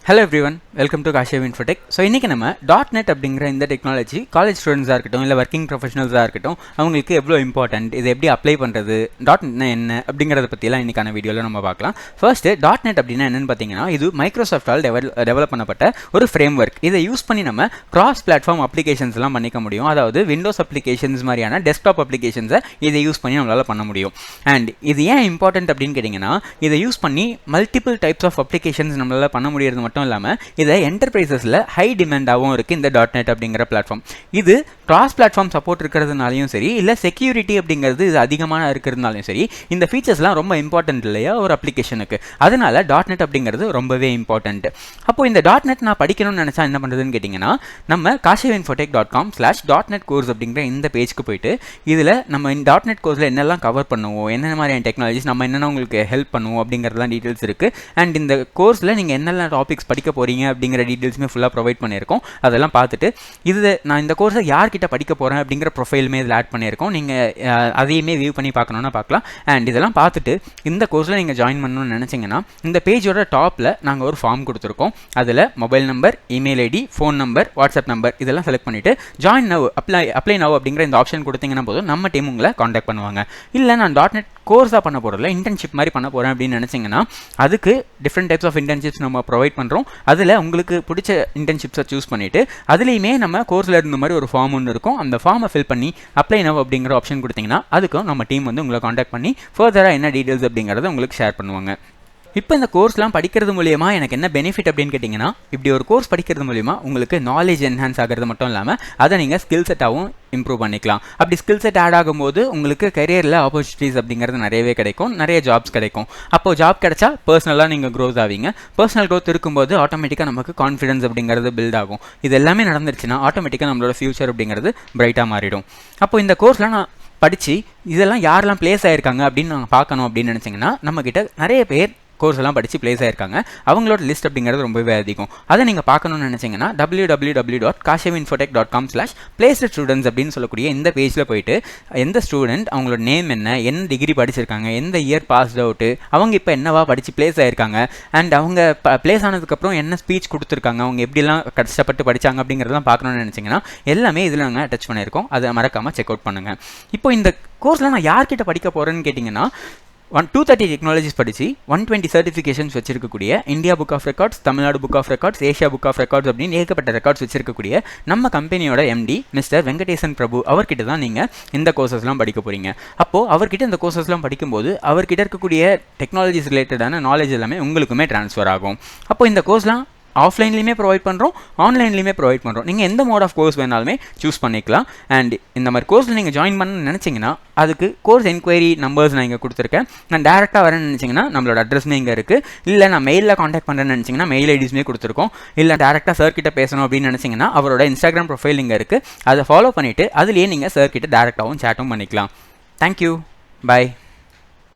Hello everyone, welcome to Kashev Infotech. So இன்னைக்கு நம்ம .NET அப்படிங்கிற இந்த டெக்னாலஜி காலேஜ் ஸ்டூடெண்ட்ஸாக இருக்கட்டும் இல்லை ஒர்க்கிங் ப்ரொஃபஷனல்ஸாக இருக்கட்டும் அவங்களுக்கு எவ்வளோ இம்பார்ட்டன்ட், இதை எப்படி அப்ளை பண்ணுறது, .NET என்ன அப்படிங்கிறத பற்றியெல்லாம் இன்றைக்கான வீடியோவில் நம்ம பார்க்கலாம். ஃபர்ஸ்ட்டு .NET அப்படின்னா என்னென்னு பார்த்தீங்கன்னா இது மைக்ரோசாஃப்டால் டெவலப் பண்ணப்பட்ட ஒரு ஃப்ரேம் ஒர்க். இதை யூஸ் பண்ணி நம்ம கிராஸ் பிளாட்ஃபார்ம் அப்ளிகேஷன்ஸ்லாம் பண்ணிக்க முடியும். அதாவது விண்டோஸ் அப்ளிகேஷன்ஸ் மாதிரியான டெஸ்க்டாப் அப்ளிகேஷன்ஸை இதை யூஸ் பண்ணி நம்மளால் பண்ண முடியும். அண்ட் இது ஏன் இம்பார்ட்டன்ட் அப்படின்னு கேட்டிங்கன்னா இதை யூஸ் பண்ணி மல்டிபிள் டைப்ஸ் ஆஃப் அப்ளிகேஷன்ஸ் நம்மளால் பண்ண முடியாது மட்டும் இல்லாமல் இதை என்டர்பிரைசஸில் ஹை டிமாண்டாகவும் இருக்குது இந்த .NET அப்படிங்கிற பிளாட்ஃபார்ம். இது கிராஸ் பிளாட்ஃபார்ம் சப்போர்ட் இருக்கிறதுனாலையும் சரி, இல்லை செக்யூரிட்டி அப்படிங்கிறது இது அதிகமாக இருக்கிறதுனாலையும் சரி, இந்த ஃபீச்சர்ஸ்லாம் ரொம்ப இம்பார்ட்டன்ட் இல்லையா ஒரு அப்ளிகேஷனுக்கு. அதனால .NET அப்படிங்கிறது ரொம்பவே இம்பார்ட்டன்ட். அப்போது இந்த .NET நான் படிக்கணும்னு நினச்சா என்ன பண்ணுறதுன்னு கேட்டிங்கன்னா நம்ம kashevinfotech.com/.NET கோர்ஸ் அப்படிங்கிற இந்த பேஜ்க்கு போயிட்டு இதில் நம்ம இந்த .NET கோர்ஸில் என்னெல்லாம் கவர் பண்ணுவோம், என்னென்ன மாதிரியான டெக்னாலஜிஸ் நம்ம என்னென்ன உங்களுக்கு ஹெல்ப் பண்ணுவோம் அப்படிங்கிறதுலாம் டீட்டெயில்ஸ் இருக்குது. அண்ட் இந்த கோர்ஸில் நீங்கள் என்னென்ன டாபிக்ஸ் படிக்க போகிறீங்க அப்படிங்கிற டீட்டெயில்ஸுமே ஃபுல்லாக ப்ரொவைட் பண்ணியிருக்கோம். அதெல்லாம் பார்த்துட்டு இது நான் இந்த கோர்ஸை யார்கிட்ட படிக்க போகிறேன் அப்படிங்கிற ப்ரொஃபைலுமே இதில் ஆட் பண்ணியிருக்கோம். நீங்கள் அதையுமே வியூ பண்ணி பார்க்கணுன்னா பார்க்கலாம். அண்ட் இதெல்லாம் பார்த்துட்டு இந்த கோர்ஸில் நீங்கள் ஜாயின் பண்ணணும்னு நினச்சிங்கன்னா இந்த பேஜோட டாப்பில் நாங்கள் ஒரு ஃபார்ம் கொடுத்துருக்கோம். அதில் mobile number, email ID, phone number, WhatsApp number இதெல்லாம் செலக்ட் பண்ணிவிட்டு ஜாயின் நவ் அப்ளை நவ் அப்படிங்கிற இந்த ஆப்ஷன் கொடுத்தீங்கன்னா போதும் நம்ம டீம் உங்களை காண்டாக்ட் பண்ணுவாங்க. இல்லை நான் .NET கோர்ஸாக பண்ண போகிறதில்ல, இன்டர்ன்ஷிப் மாதிரி பண்ண போகிறேன் அப்படின்னு நினச்சிங்கன்னா அதுக்கு டிஃப்ரெண்ட் டைப்ஸ் ஆஃப் இன்டர்ன்ஷிப்ஸ் நம்ம ப்ரொவைட் பண்ணுறோம். அதில் உங்களுக்கு பிடிச்ச இன்டர்ன்ஷிப்ஸை சூஸ் பண்ணிவிட்டு அதுலேயுமே நம்ம கோர்ஸில் இருந்த மாதிரி ஒரு ஃபார்ம் ஒன்று இருக்கும். அந்த ஃபார்மை ஃபில் பண்ணி அப்ளை நவ் அப்படிங்கிற ஆப்ஷன் கொடுத்தீங்கன்னா அதுக்கும் நம்ம டீம் வந்து உங்களை காண்டாக்ட் பண்ணி ஃபர்தராக என்ன டீட்டெயில்ஸ் அப்படிங்கிறத உங்களுக்கு ஷேர் பண்ணுவாங்க. இப்போ இந்த கோர்ஸ்லாம் படிக்கிறது மூலியமாக எனக்கு என்ன பெனிஃபிட் அப்படின்னு கேட்டிங்கன்னா இப்படி ஒரு கோர்ஸ் படிக்கிறது மூலிமா உங்களுக்கு நாலேஜ் என்ஹான்ஸ் ஆகிறது மட்டும் இல்லாமல் அதை நீங்கள் ஸ்கில் செட்டாகவும் இம்ப்ரூவ் பண்ணிக்கலாம். அப்படி ஸ்கில் செட் ஆட் ஆகும்போது உங்களுக்கு கரியரில் ஆப்பர்ச்சுனிட்டிஸ் அப்படிங்கிறது நிறையவே கிடைக்கும், நிறைய ஜாப்ஸ் கிடைக்கும். அப்போது ஜாப் கிடைச்சா பர்சனலாக நீங்கள் க்ரோத் ஆவீங்க. பர்சனல் க்ரோத் இருக்கும்போது ஆட்டோமேட்டிக்காக நமக்கு கான்ஃபிடன்ஸ் அப்படிங்கிறது பில்ட் ஆகும். இது எல்லாமே நடந்துருச்சுன்னா ஆட்டோமேட்டிக்காக நம்மளோட ஃபியூச்சர் அப்படிங்கிறது பிரைட்டாக மாறிடும். அப்போது இந்த கோர்ஸில் நான் படித்து இதெல்லாம் யாரெல்லாம் பிளேஸ் ஆகிருக்காங்க அப்படின்னு நாங்கள் பார்க்கணும் அப்படின்னு நினச்சிங்கன்னா நம்மக்கிட்ட நிறைய பேர் கோர்ஸ் எல்லாம் படித்து பிளேஸ் ஆயிருக்காங்க. அவங்களோட லிஸ்ட் அப்படிங்கிறது ரொம்பவே அதிகம். அதை நீங்கள் பார்க்கணும்னு நினச்சிங்கன்னா www.kashevinfotech.com/placedstudents அப்படின்னு சொல்லக்கூடிய இந்த பேஜில் போயிட்டு எந்த ஸ்டூடெண்ட், அவங்களோட நேம் என்ன டிகிரி படிச்சிருக்காங்க, எந்த இயர் பாஸ்ட் அவுட்டு, அவங்க இப்போ என்னவா படித்து பிளேஸ் ஆயிருக்காங்க, அண்ட் அவங்க பிளேஸ் ஆனதுக்கப்புறம் என்ன ஸ்பீச் கொடுத்துருக்காங்க, அவங்க எப்படிலாம் கஷ்டப்பட்டு படித்தாங்க அப்படிங்கிறதெல்லாம் பார்க்கணும்னு நினச்சிங்கன்னா எல்லாமே இதில் நாங்கள் அட்டாச் பண்ணியிருக்கோம். அதை மறக்காமல் செக் அவுட் பண்ணுங்கள். இப்போ இந்த கோர்ஸில் நான் யார்கிட்ட படிக்க போகிறேன்னு கேட்டிங்கன்னா 230 டெக்னாலஜிஸ் படித்து 120 சர்டிஃபிகேஷன்ஸ் வச்சிருக்கக்கூடிய India book of records, Tamil Nadu book of records, Asia book of records அப்படின்னு ஏகப்பட்ட ரெக்கார்ட்ஸ் வச்சிருக்கக்கூடிய நம்ம கம்பெனியோட MD மிஸ்டர் வெங்கடேசன் பிரபு அவர்கிட்ட தான் நீங்கள் இந்த கோர்சஸ்லாம் படிக்க போகிறீங்க. அப்போது அவர்கிட்ட இந்த கோர்சஸ்லாம் படிக்கும்போது அவர்கிட்ட இருக்கக்கூடிய டெக்னாலஜிஸ் ரிலேட்டடான நாலேஜ் எல்லாமே உங்களுக்குமே ட்ரான்ஸ்ஃபர் ஆகும். அப்போது இந்த கோர்ஸ்லாம் ஆஃப்லைன்லேயுமே ப்ரொவைட் பண்ணுறோம், ஆன்லைன்லேயுமே ப்ரொவைட் பண்ணுறோம். நீங்கள் எந்த மோட் ஆஃப் கோர்ஸ் வேணாலுமே சூஸ் பண்ணிக்கலாம். அண்ட் இந்த மாதிரி கோர்ஸில் நீங்கள் ஜாயின் பண்ணணும்னு நினச்சிங்கன்னா அதுக்கு கோர்ஸ் என்கொயரி நம்பர்ஸ் நான் இங்கே கொடுத்துருக்கேன். நான் டேரெக்டாக வரேன்னு நினச்சிங்கன்னா நம்மளோட அட்ரஸ்மே இங்கே இருக்குது. இல்லை நான் மெயிலில் காண்டாக்ட் பண்ணுறேன்னு நினச்சிங்கன்னா மெயில் ஐடிஸ்மே கொடுத்துருக்கோம். இல்லை டேரெக்டாக சார் கிட்ட பேசணும் அப்படின்னு நினச்சிங்கன்னா அவரோட இன்ஸ்டாகிராம் ப்ரொஃபைல் இங்கே இருக்குது. அதை ஃபாலோ பண்ணிவிட்டு அதுலேயே நீங்கள் சார் கிட்ட டேரெக்டாகவும் சேட்டும் பண்ணிக்கலாம். Thank you, by.